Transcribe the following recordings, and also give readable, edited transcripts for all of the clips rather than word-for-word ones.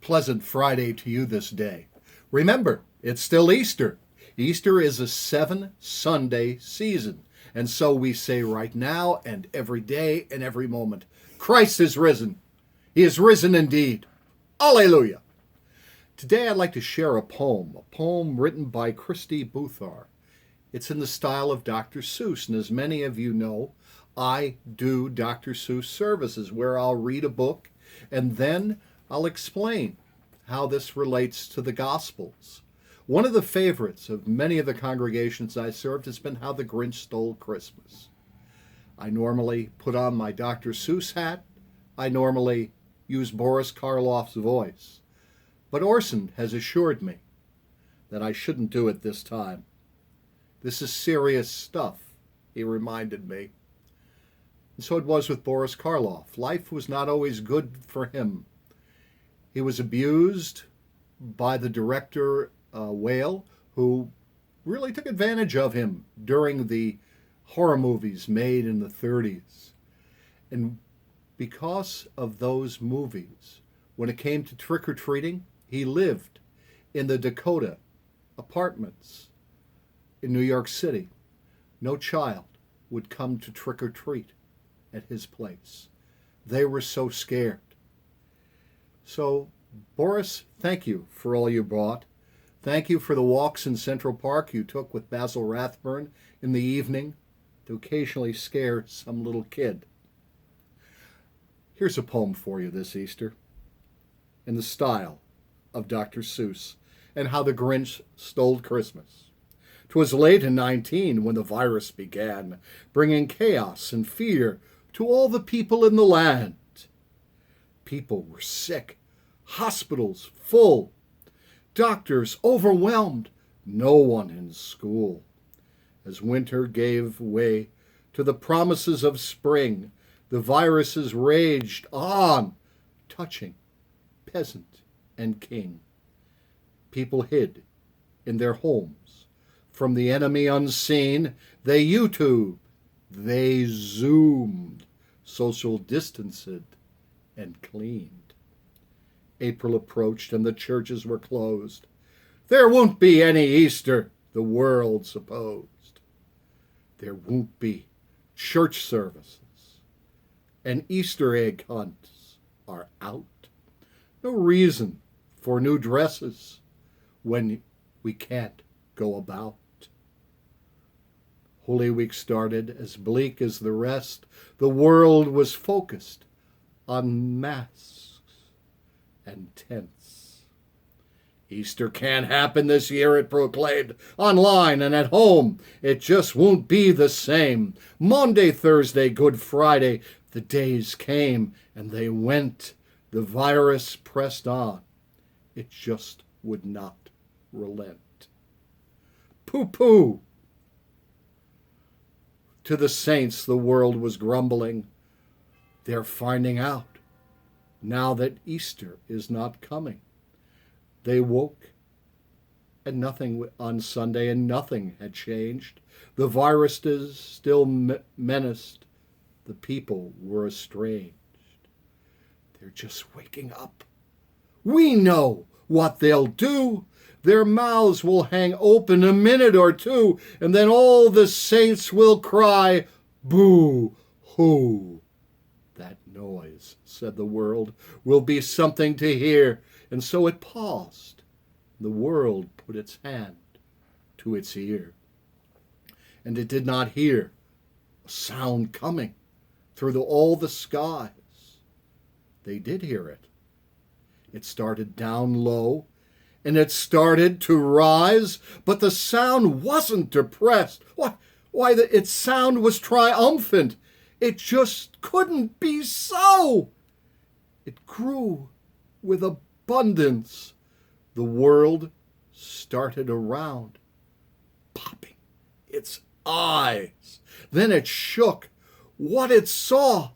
pleasant Friday to you this day. Remember, it's still Easter. Easter is a 7-Sunday season. And so we say right now and every day and every moment, Christ is risen. He is risen indeed. Alleluia. Today I'd like to share a poem written by Christy Boothar. It's in the style of Dr. Suess, and as many of you know, I do Dr. Suess services where I'll read a book and then I'll explain how this relates to the Gospels. One of the favorites of many of the congregations I served has been How the Grinch Stole Christmas. I normally put on my Dr. Suess hat. I normally use Boris Karloff's voice. But Orson has assured me that I shouldn't do it this time. This is serious stuff, he reminded me. And so it was with Boris Karloff. Life was not always good for him. He was abused by the director Whale, who really took advantage of him during the horror movies made in the 30s. And because of those movies, when it came to trick-or-treating, he lived in the Dakota apartments in New York City. No child would come to trick-or-treat at his place. They were so scared. So, Boris, thank you for all you brought. Thank you for the walks in Central Park you took with Basil Rathbun in the evening to occasionally scare some little kid. Here's a poem for you this Easter in the style of Dr. Suess and How the Grinch Stole Christmas. 'Twas late in 19 when the virus began, bringing chaos and fear to all the people in the land. People were sick, hospitals full, doctors overwhelmed, no one in school. As winter gave way to the promises of spring, the viruses raged on, touching peasant and king. People hid in their homes from the enemy unseen. They YouTubed, they Zoomed, social distanced and cleaned. April approached and the churches were closed. There won't be any Easter, the world supposed. There won't be church services, and Easter egg hunts are out. No reason for new dresses when we can't go about. Holy Week started as bleak as the rest. The world was focused on masks and tents. Easter can't happen this year, it proclaimed. Online and at home, it just won't be the same. Monday, Thursday, Good Friday, the days came and they went. The virus pressed on. It just would not relent. Pooh-pooh. To the saints, the world was grumbling. They're finding out now that Easter is not coming. They woke and nothing on Sunday and nothing had changed. The virus still menaced. The people were estranged. They're just waking up. We know what they'll do. Their mouths will hang open a minute or two, and then all the saints will cry, boo-hoo. That noise, said the world, will be something to hear. And so it paused. The world put its hand to its ear. And it did not hear a sound coming through all the skies. They did hear it. It started down low, and it started to rise, but the sound wasn't depressed. Its sound was triumphant. It just couldn't be so. It grew with abundance. The world started around, popping its eyes. Then it shook. What it saw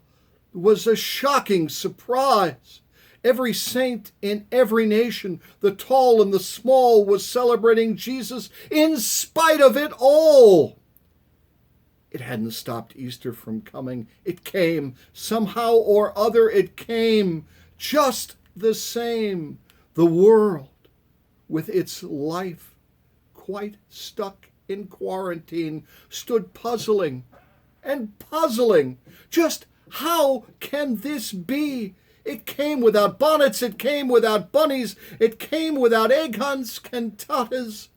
was a shocking surprise. Every saint in every nation, the tall and the small, was celebrating Jesus in spite of it all. It hadn't stopped Easter from coming. It came. Somehow or other it came. Just the same. The world, with its life quite stuck in quarantine, stood puzzling and puzzling. Just how can this be? It came without bonnets, it came without bunnies, it came without egg hunts, cantatas,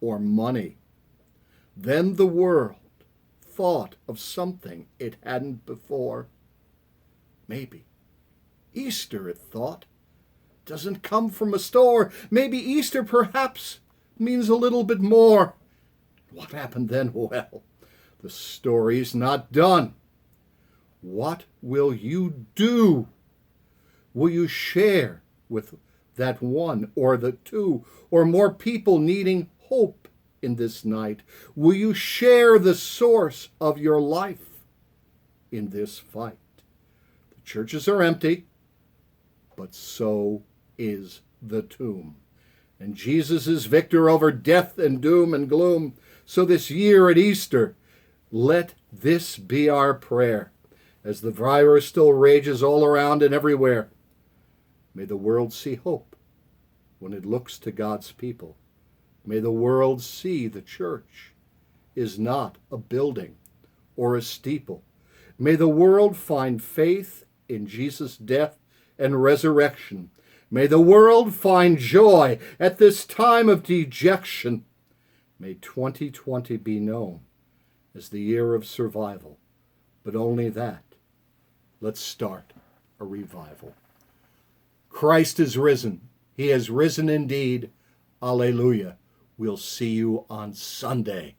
or money. Then the world thought of something it hadn't before. Maybe Easter, it thought, doesn't come from a store. Maybe Easter perhaps means a little bit more. What happened then? Well, the story's not done. What will you do? Will you share with that one or the two or more people needing hope in this night? Will you share the source of your life in this fight? The churches are empty, but so is the tomb. And Jesus is victor over death and doom and gloom. So this year at Easter, let this be our prayer as the virus still rages all around and everywhere. May the world see hope when it looks to God's people. May the world see the church is not a building or a steeple. May the world find faith in Jesus' death and resurrection. May the world find joy at this time of dejection. May 2020 be known as the year of survival, but only that. Let's start a revival. Christ is risen. He has risen indeed. Alleluia. We'll see you on Sunday.